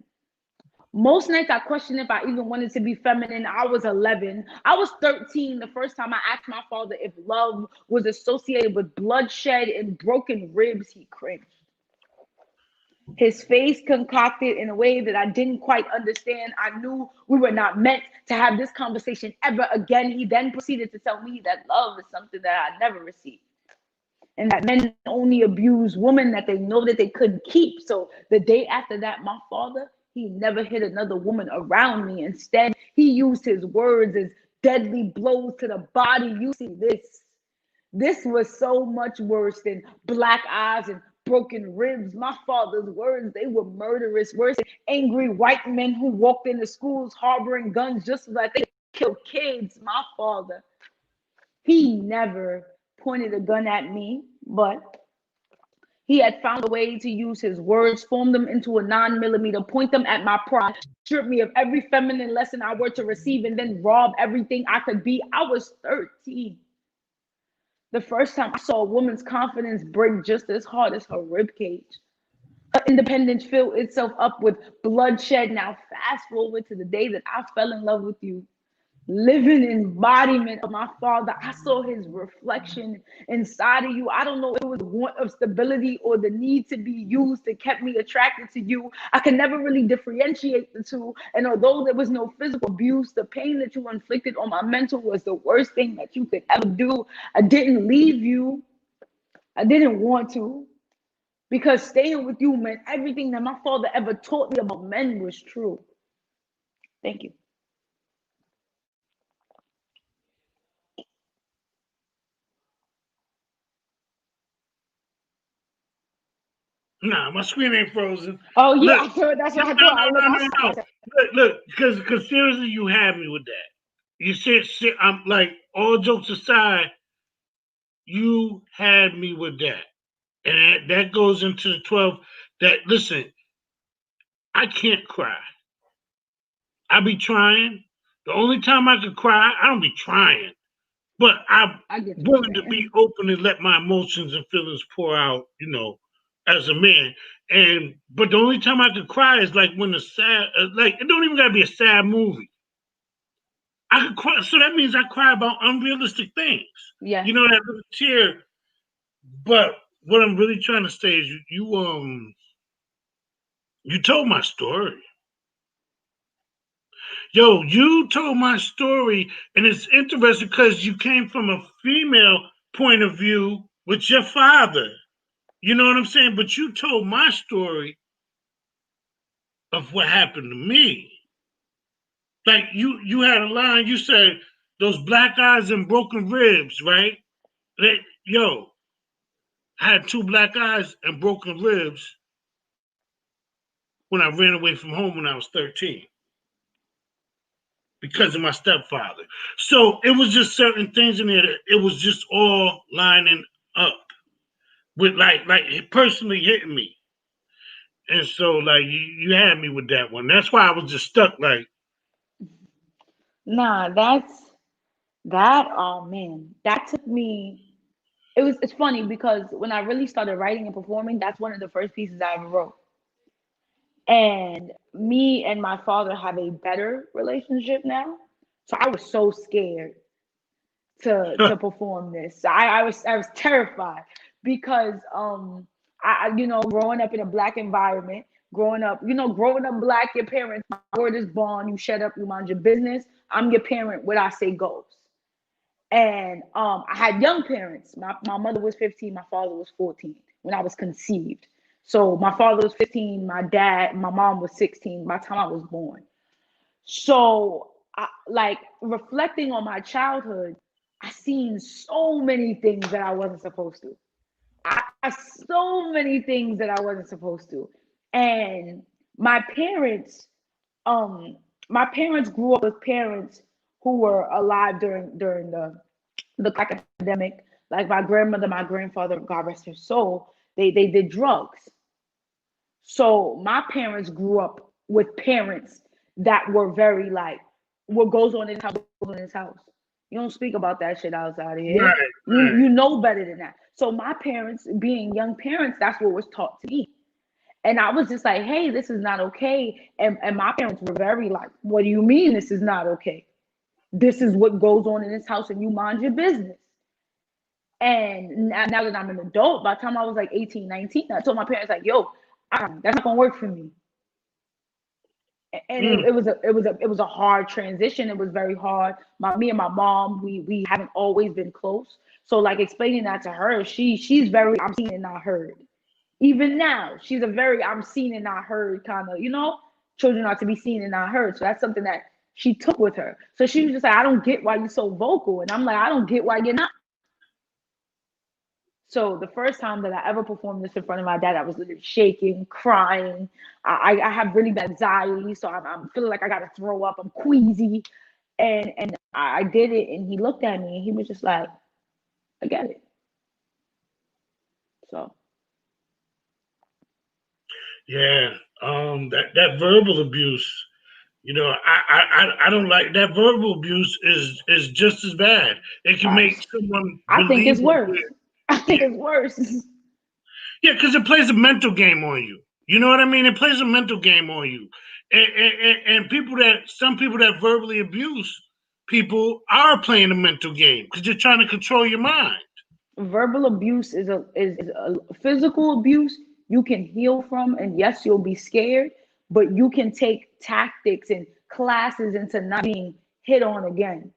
Most nights I questioned if I even wanted to be feminine. I was 11. I was 13 the first time I asked my father if love was associated with bloodshed and broken ribs. He cringed. His face concocted in a way that I didn't quite understand. I knew we were not meant to have this conversation ever again. He then proceeded to tell me that love is something that I never received, and that men only abuse women that they know that they couldn't keep. So the day after that, my father, he never hit another woman around me. Instead, he used his words as deadly blows to the body. You see this. This was so much worse than black eyes and broken ribs. My father's words, they were murderous, worse than angry white men who walked into schools harboring guns just so that they could kill kids. My father, he never pointed a gun at me, but he had found a way to use his words, form them into a 9 millimeter, point them at my pride, strip me of every feminine lesson I were to receive, and then rob everything I could be. I was 13. The first time I saw a woman's confidence break just as hard as her ribcage. Her independence filled itself up with bloodshed. Now, fast forward to the day that I fell in love with you. Living embodiment of my father. I saw his reflection inside of you. I don't know if it was the want of stability or the need to be used that kept me attracted to you. I could never really differentiate the two. And although there was no physical abuse, the pain that you inflicted on my mental was the worst thing that you could ever do. I didn't leave you. I didn't want to, because staying with you meant everything that my father ever taught me about men was true. Thank you. nah, my screen ain't frozen. Oh yeah, Look, I thought that's no, what I no, thought. no, no, I no, no. stopped. Look, because seriously, you had me with that. You said shit. I'm like, all jokes aside, you had me with that. And that goes into the 12. That, listen, I can't cry. I be trying. The only time I could cry, I don't be trying. but I'm I get what you're willing to be saying. open and let my emotions and feelings pour out, as a man. And but the only time I could cry is like when the sad, like it don't even gotta be a sad movie. I could cry, so that means I cry about unrealistic things. Yes. That little tear. But what I'm really trying to say is you told my story. Yo, you told my story, and it's interesting because you came from a female point of view with your father. You know what I'm saying? But you told my story of what happened to me. Like you had a line. You said those black eyes and broken ribs, right? Yo, I had two black eyes and broken ribs when I ran away from home when I was 13 because of my stepfather. So it was just certain things in there that it was just all lining up with like it personally hitting me. And so like you had me with that one. That's why I was just stuck like, Nah, that. Oh man, that took me. It's funny because when I really started writing and performing, that's one of the first pieces I ever wrote. And me and my father have a better relationship now. So I was so scared to perform this. I was terrified because growing up in a black environment, growing up black, your parents, my word is bond, you shut up, you mind your business. I'm your parent, what I say goes. And I had young parents. My mother was 15, my father was 14 when I was conceived. So my father was 15, my mom was 16 by the time I was born. So, like reflecting on my childhood, I seen so many things that I wasn't supposed to. So many things that I wasn't supposed to. And my parents, um, my parents grew up with parents who were alive during the crack epidemic. Like my grandmother, my grandfather, God rest their soul, they did drugs. So my parents grew up with parents that were very like, what goes on in his house goes on in his house. You don't speak about that shit outside of here. right, You know better than that. So my parents, being young parents, that's what was taught to me. And I was just like, hey, this is not okay. And my parents were very like, what do you mean this is not okay? This is what goes on in this house and you mind your business. And now that I'm an adult, by the time I was like 18, 19, I told my parents like, yo, that's not gonna work for me. And mm, it was a hard transition. It was very hard. Me and my mom, we haven't always been close. So like explaining that to her, she's very I'm seen and not heard. Even now, she's a very I'm seen and not heard kind of, children are to be seen and not heard. So that's something that she took with her. So she was just like, I don't get why you're so vocal. And I'm like, I don't get why you're not. So the first time that I ever performed this in front of my dad, I was literally shaking, crying. I have really bad anxiety, so I'm feeling like I gotta throw up. I'm queasy, and I did it, and he looked at me, and he was just like, "I get it." So yeah. That verbal abuse. I don't like that. Verbal abuse is just as bad. It can I, make someone I think believe it's that worse. I think it's worse. yeah, because it plays a mental game on you. You know what I mean? It plays a mental game on you. And some people that verbally abuse people are playing a mental game because they're trying to control your mind. Verbal abuse is a physical abuse you can heal from, and yes, you'll be scared, but you can take tactics and classes into not being hit on again.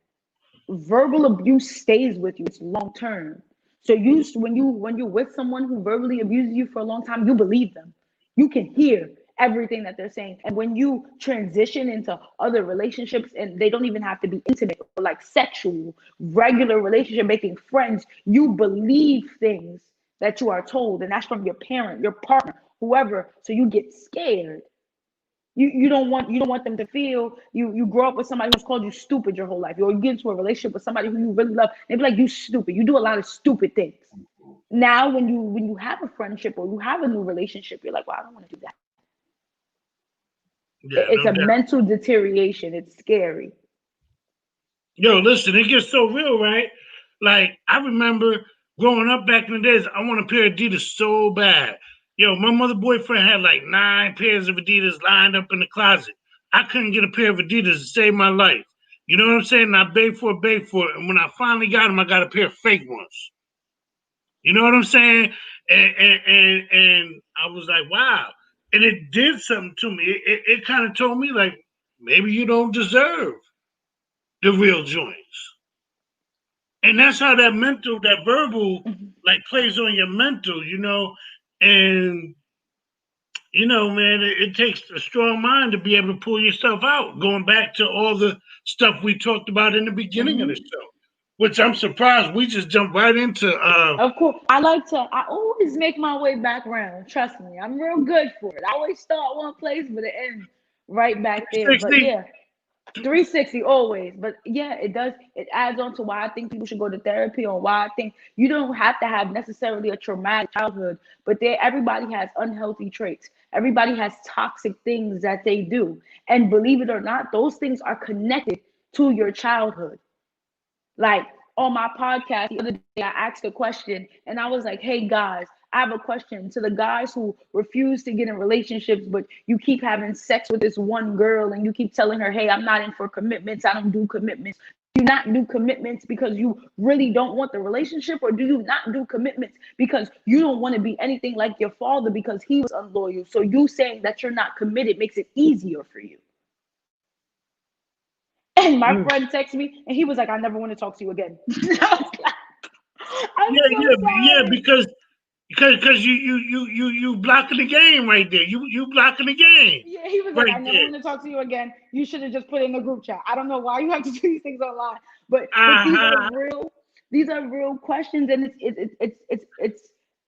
Verbal abuse stays with you. It's long term. So when you're with someone who verbally abuses you for a long time, you believe them. You can hear everything that they're saying. And when you transition into other relationships, and they don't even have to be intimate or like sexual, regular relationship, making friends, you believe things that you are told, and that's from your parent, your partner, whoever. So you get scared. You don't want them to feel you grow up with somebody who's called you stupid your whole life. Or you get into a relationship with somebody who you really love, they be like, you stupid. You do a lot of stupid things. Now when you have a friendship or you have a new relationship, you're like, well, I don't want to do that. Yeah, It's no a doubt. mental deterioration. It's scary. Yo, listen, it gets so real, right? Like I remember growing up back in the days, I want a pair of Adidas so bad. Yo, my mother boyfriend had like 9 pairs of Adidas lined up in the closet. I couldn't get a pair of Adidas to save my life. You know what I'm saying? And I begged for it. And when I finally got them, I got a pair of fake ones. You know what I'm saying? And I was like, wow. And it did something to me. It kind of told me like maybe you don't deserve the real joints. And that's how that mental, that verbal, Mhm. like plays on your mental, and man, it takes a strong mind to be able to pull yourself out. Going back to all the stuff we talked about in the beginning of the Mhm. show, which I'm surprised we just jumped right into. Of course, I always make my way back around. Trust me, I'm real good for it. I always start one place, but it ends right back there. But 360. yeah, 360 always. But yeah, it does. It adds on to why I think people should go to therapy, or why I think you don't have to have necessarily a traumatic childhood, but everybody has unhealthy traits. Everybody has toxic things that they do. And believe it or not, those things are connected to your childhood. Like on my podcast the other day, I asked a question and I was like, hey guys, I have a question to the guys who refuse to get in relationships, but you keep having sex with this one girl and you keep telling her, hey, I'm not in for commitments. I don't do commitments. Do you not do commitments because you really don't want the relationship, or do you not do commitments because you don't want to be anything like your father because he was unloyal? So you saying that you're not committed makes it easier for you. And my Mm. friend texted me and he was like, I never want to talk to you again. I was like, I'm Yeah, so yeah, sorry. because you blocking the game right there. You blocking the game Yeah, he was like, right I never there. want to talk to you again. You should have just put it in the group chat. I don't know why you have to do these things online, but Uh-huh. these are real questions, and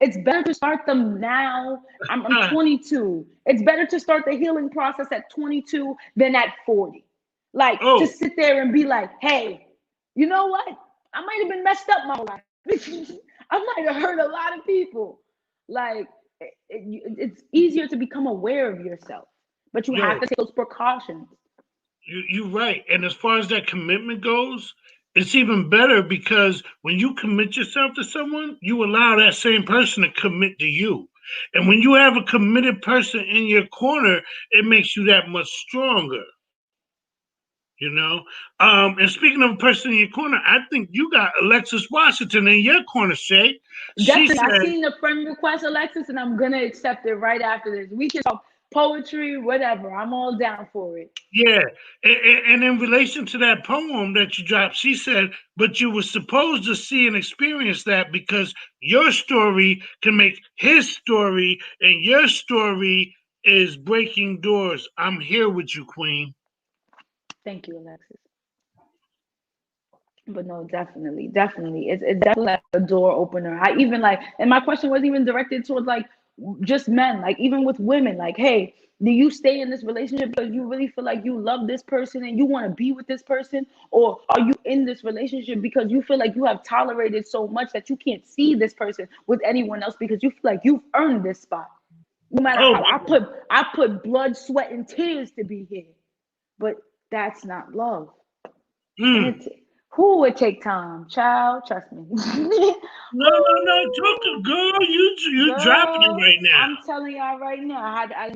it's better to start them now. I'm Uh, 22. It's better to start the healing process at 22 than at 40. Like to oh, sit there and be like, hey, you know what? I might have been messed up my whole life. I might have hurt a lot of people. Like it's easier to become aware of yourself, but you have yo, to take those precautions. you're right. And as far as that commitment goes, it's even better because when you commit yourself to someone, you allow that same person to commit to you. And when you have a committed person in your corner, it makes you that much stronger. You know. And speaking of a person in your corner, I think you got Alexis Washington in your corner, Shay. She Definitely, I said, seen the friend request, Alexis, and I'm gonna accept it right after this. We can talk poetry, whatever. I'm all down for it. yeah. And in relation to that poem that you dropped, she said, but you were supposed to see and experience that because your story can make his story, and your story is breaking doors. I'm here with you, Queen. Thank you, Alexis. But no, definitely, definitely, it's definitely like a door opener. I even like, and my question wasn't even directed towards like just men. Like even with women, like, hey, do you stay in this relationship because you really feel like you love this person and you want to be with this person, or are you in this relationship because you feel like you have tolerated so much that you can't see this person with anyone else because you feel like you've earned this spot? No matter Oh, how I put blood, sweat, and tears to be here, but that's not love. And mm. it who would take time, child? Trust me. No, no, no. Talk to Woo, girl. You dropping it girl, right now. I'm telling y'all right now. I've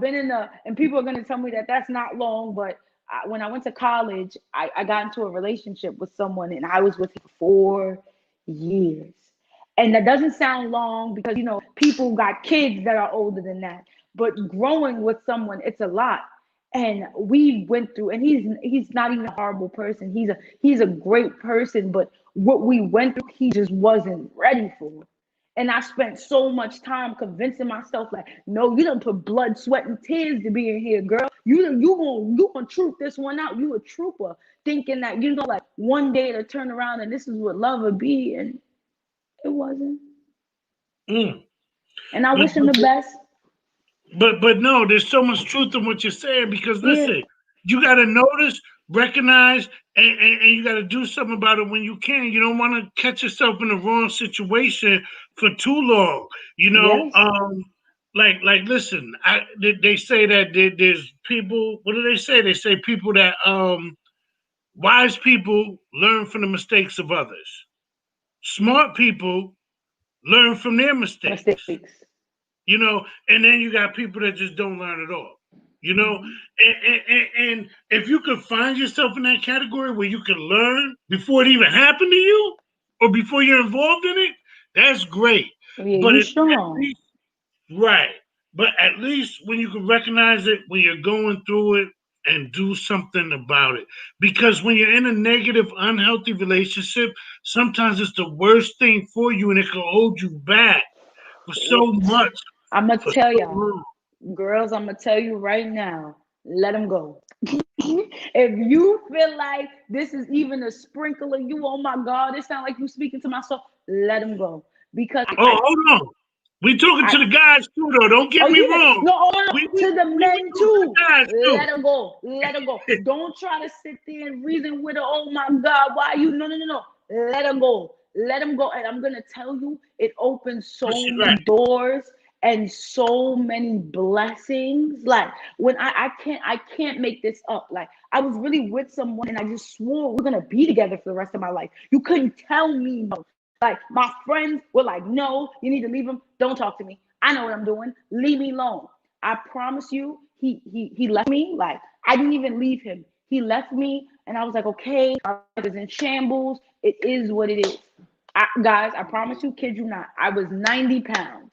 been in the, and people are gonna tell me that that's not long, but when I went to college, I got into a relationship with someone, and I was with him for 4 years. And that doesn't sound long because people got kids that are older than that. But growing with someone, it's a lot. And we went through, and he's not even a horrible person. He's a great person, but what we went through, he just wasn't ready for. And I spent so much time convincing myself, like, no, you don't put blood, sweat, and tears to be in here, girl. You gonna troop this one out. You a trooper, thinking that like one day to turn around and this is what love would be, and it wasn't. Mm. And I But, wish him the best. but no, there's so much truth in what you're saying because Yeah. listen, you got to notice, recognize, and you got to do something about it when you can. You don't want to catch yourself in the wrong situation for too long. You know, Yes. listen, they say that there's people. What do they say? They say people that wise people learn from the mistakes of others. Smart people learn from their mistakes. Mistakes. And then you got people that just don't learn at all. You know, Mhm. and if you could find yourself in that category where you can learn before it even happened to you or before you're involved in it, that's great. Oh, yeah, But you at strong. least, right. But at least when you can recognize it when you're going through it and do something about it. Because when you're in a negative, unhealthy relationship, sometimes it's the worst thing for you and it can hold you back for so much, I'm gonna for tell so y'all, long. girls. I'm gonna tell you right now. Let them go. If you feel like this is even a sprinkle of you, oh my God, it sounds like you speaking to myself. Let them go because Oh, hold on. We talking I to the guys too, though. Don't get oh me yeah, wrong. no, oh no, to the We men talking to the too. guys too. Let her go. Let her go. Don't try to sit there and reason with her. Oh my God, why you? No, no, no, no. Let her go. Let him go. And I'm gonna tell you, it opens But so she many right. doors and so many blessings. Like when I can't make this up. Like I was really with someone and I just swore we're gonna be together for the rest of my life. You couldn't tell me no. Like my friends were like, no, you need to leave him. Don't talk to me. I know what I'm doing. Leave me alone. I promise you, he left me. Like I didn't even leave him. He left me, and I was like, okay, my life is in shambles. It is what it is. Guys, I promise you, kid you not. I was 90 pounds.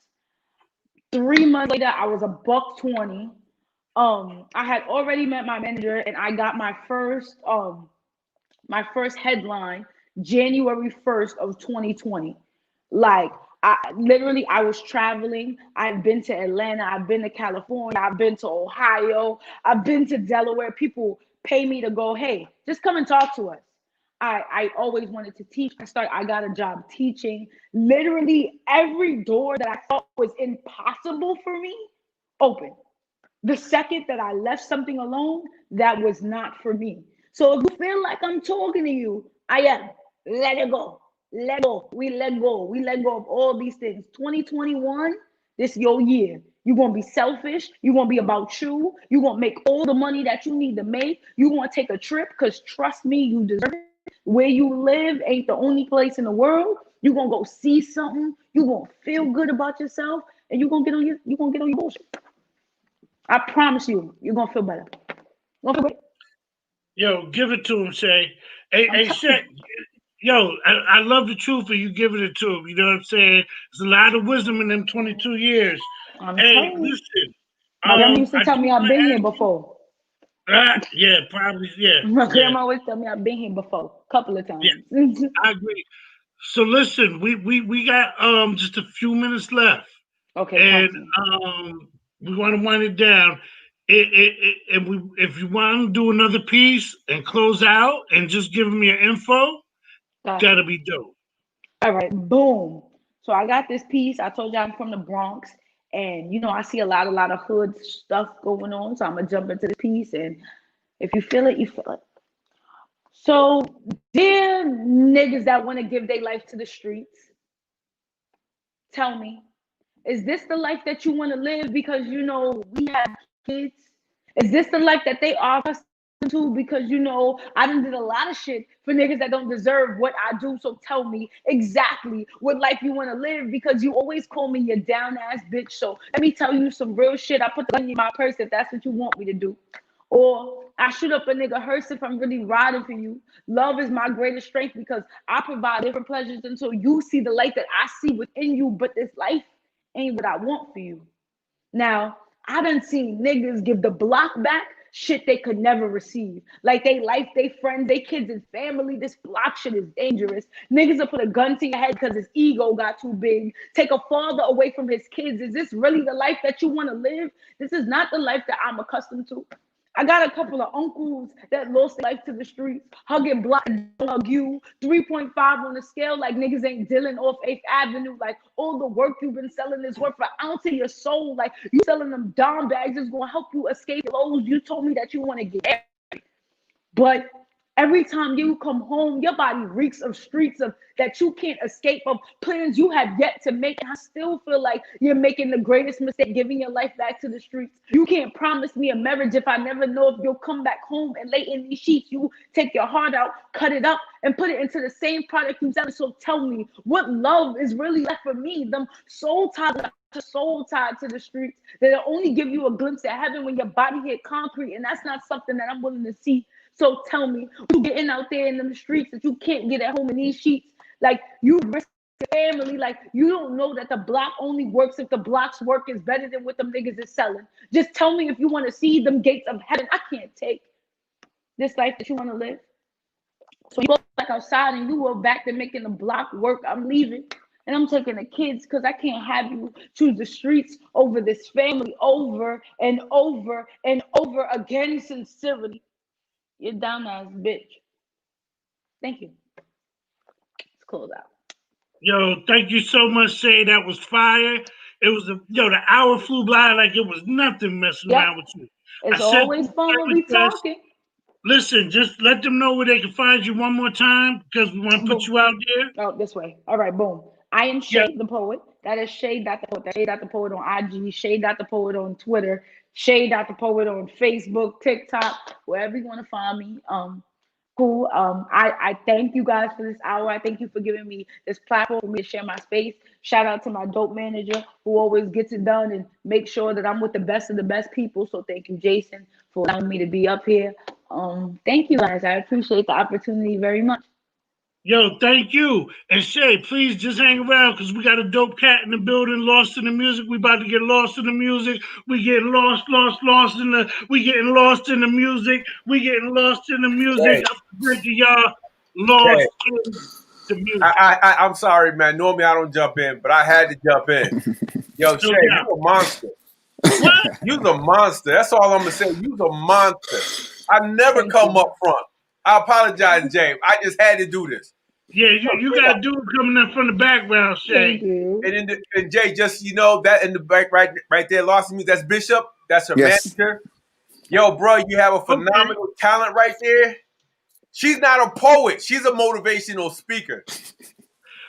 3 months later, I was a buck 20. I had already met my manager, and I got my first headline January 1st of 2020. Like I was traveling. I've been to Atlanta. I've been to California. I've been to Ohio. I've been to Delaware. People pay me to go. Hey, just come and talk to us. I always wanted to teach. I got a job teaching. Literally every door that I thought was impossible for me, open. The second that I left something alone, that was not for me. So if you feel like I'm talking to you, I am. Let it go. Let go. We let go. We let go of all these things. 2021, this your year. You're gonna be selfish. You're gonna be about you. You're gonna make all the money that you need to make. You're gonna take a trip because trust me, you deserve it. Where you live ain't the only place in the world. You're gonna go see something. You're gonna feel good about yourself, and you're gonna get on your bullshit. I promise you, you're gonna feel better. You're gonna feel great. Yo, give it to him, Shay. Hey, I'm hey, telling Shay. you. Yo, I love the truth of you giving it to him. You know what I'm saying? There's a lot of wisdom in them 22 years. I'm Hey, telling you. listen. My grandma used to I tell do me want I've to been here ask you. before. Yeah, probably. Yeah, My yeah, grandma always tell me I've been here before, a couple of yeah. times. I agree. So listen, we got just a few minutes left, Okay, and talk to me. we want to wind it down. And if you want to do another piece and close out and just give me your info, Got that'll you. be dope. All right, boom. So I got this piece. I told you I'm from the Bronx, and I see a lot of hood stuff going on. So I'm gonna jump into this piece, and if you feel it, you feel it. So, dear niggas that want to give their life to the streets, tell me, is this the life that you want to live because we have kids? Is this the life that they are accustomed to? Because I done did a lot of shit for niggas that don't deserve what I do. So tell me exactly what life you want to live because you always call me your down ass bitch. So let me tell you some real shit. I put the gun in my purse if that's what you want me to do. Or I shoot up a nigga hearse if I'm really riding for you. Love is my greatest strength because I provide different pleasures until you see the light that I see within you. But this life ain't what I want for you. Now, I done seen niggas give the block back shit they could never receive. Like they life, they friends, they kids and family. This block shit is dangerous. Niggas will put a gun to your head because his ego got too big. Take a father away from his kids. Is this really the life that you want to live? This is not the life that I'm accustomed to. I got a couple of uncles that lost their life to the streets, hugging blocks and don't hug you. 3.5 on the scale, like niggas ain't dealing off 8th Avenue. Like all the work you've been selling is worth an ounce of your soul. Like you selling them dime bags is gonna help you escape lows. You told me that you want to get married, but Every time you come home, your body reeks of streets of that you can't escape, of plans you have yet to make. And I still feel like you're making the greatest mistake giving your life back to the streets. You can't promise me a marriage if I never know if you'll come back home and lay in these sheets. You take your heart out, cut it up, and put it into the same product you sell. So tell me, what love is really left for me? Them soul tied to the streets that'll only give you a glimpse of heaven when your body hit concrete, and that's not something that I'm willing to see. So tell me, you getting out there in them streets that you can't get at home in these sheets, like you risk your family, like you don't know that the block only works if the block's work is better than what them niggas is selling. Just tell me if you want to see them gates of heaven. I can't take this life that you want to live. So you go back outside and you go back to making the block work. I'm leaving. And I'm taking the kids because I can't have you choose the streets over this family over and over and over again. Sincerity. You dumb ass bitch. Thank you. Let's close out. Yo, thank you so much, Shay. That was fire. It was the hour flew by like it was nothing messing Yep. around with you. I It's sent always you a fun when friend we request. talking. Listen, just let them know where they can find you one more time because we want to put Boom. you out there. Oh, this way. All right, boom. I am Yeah, Shay the Poet. That is Shay the Poet. That's Shay the Poet on IG, Shay the Poet on Twitter, Shay the Poet on Facebook, TikTok, wherever you want to find me. Cool. I thank you guys for this hour. I thank you for giving me this platform for me to share my space. Shout out to my dope manager who always gets it done and make sure that I'm with the best of the best people. So thank you, Jason, for allowing me to be up here. Thank you guys. I appreciate the opportunity very much. yo, thank you. And Shay, please just hang around because we got a dope cat in the building, lost in the music. We about to get lost in the music. We getting lost in the we getting lost in the music. We getting lost in the music. Hey, I'm drinking y'all hey, lost in the music. I'm sorry, man. Normally I don't jump in, but I had to jump in. Yo, No Shay, you doubt. a monster. What? You's a monster. That's all I'm gonna say. You's a monster. I never Thank come you. up front. I apologize, James. I just had to do this. Yeah, Yo, you straight got a up. dude coming in from the background, Thank Shay. you. And Jay, just that in the back, right there, lost me. That's Bishop. That's her Yes. manager. Yo, bro, you have a Okay. phenomenal talent right there. She's not a poet. She's a motivational speaker.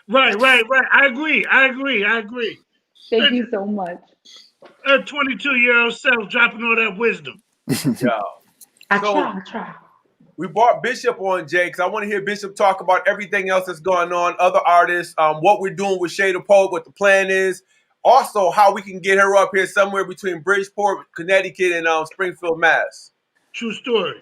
Right. I agree. Thank you so much. A 22-year-old self dropping all that wisdom. Yo. I So try, I try. we brought Bishop on, Jay, because I want to hear Bishop talk about everything else that's going on, other artists, what we're doing with Shade of Poet, what the plan is. Also, how we can get her up here somewhere between Bridgeport, Connecticut, and Springfield, Mass. True story.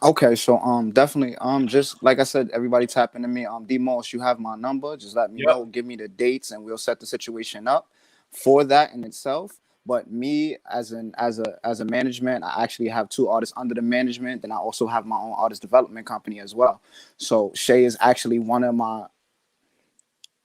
Okay, so definitely just like I said, everybody tap into me. Demos, you have my number. Just let me Yep. know, give me the dates, and we'll set the situation up for that in itself. But me as a management, I actually have two artists under the management. Then I also have my own artist development company as well. So Shay is actually one of my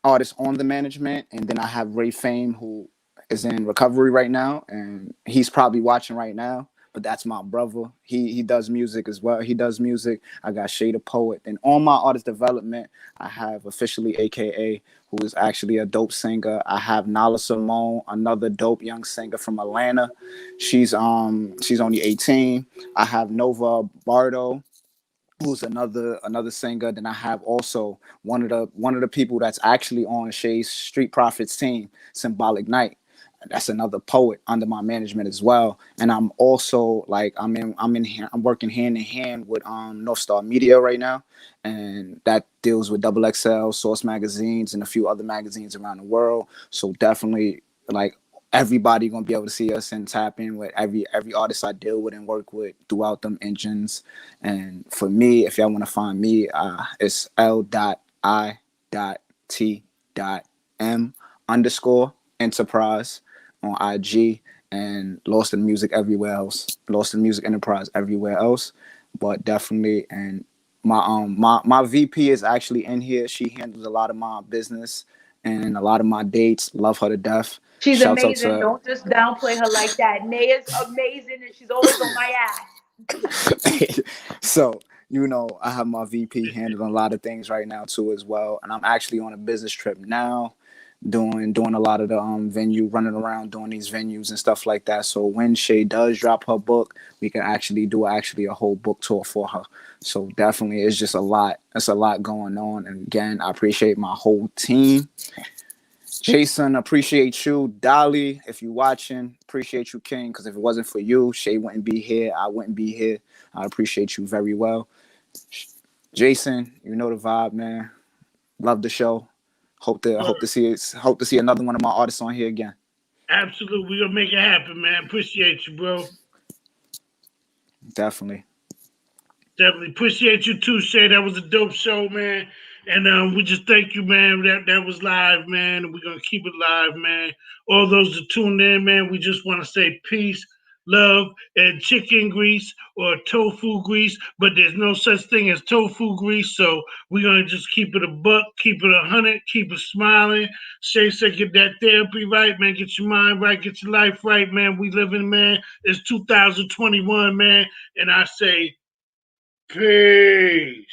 artists on the management, and then I have Ray Fame, who is in recovery right now, and he's probably watching right now. But that's my brother. He does music as well. He does music. I got Shade of Poet, and on my artist development, I have officially AKA, who is actually a dope singer. I have Nala Simone, another dope young singer from Atlanta. She's only 18. I have Nova Bardo, who's another singer. Then I have also one of the people that's actually on Shay's Street Profits team, Symbolic Night. That's another poet under my management as well. And I'm also like I'm working hand in hand with North Star Media right now, and that deals with Double XL, Source magazines, and a few other magazines around the world. So definitely, like, everybody gonna be able to see us and tap in with every artist I deal with and work with throughout them engines. And for me, if y'all want to find me, it's L.I.T.M underscore enterprise on IG, and Lost in Music everywhere else. Lost in Music Enterprise everywhere else. But definitely, and my VP is actually in here. She handles a lot of my business and a lot of my dates. Love her to death. She's Shouts out amazing. to Don't just downplay her like that. Naya's amazing and she's always on my ass. so I have my VP handling a lot of things right now too as well, and I'm actually on a business trip now doing a lot of the venue, running around doing these venues and stuff like that. So when Shay does drop her book, we can actually do a whole book tour for her. So definitely, it's just a lot. It's a lot going on. And again, I appreciate my whole team. JaSUN, appreciate you. Dolly, if you watching, appreciate you, King. Because if it wasn't for you, Shay wouldn't be here. I wouldn't be here. I appreciate you very well. JaSUN, you know the vibe, man. Love the show. Hope to see another one of my artists on here again. Absolutely. We're gonna make it happen, man. Appreciate you, bro. Definitely. Definitely appreciate you too, Shay. That was a dope show, man. And we just thank you, man. That was live, man. And we're gonna keep it live, man. All those that tuned in, man, we just want to say peace, love, and chicken grease or tofu grease. But there's no such thing as tofu grease, so we're gonna just keep it a buck, keep it 100, keep it smiling. Shay said, get that therapy right, man. Get your mind right, get your life right, man. We living, man. It's 2021, man. And I say, peace.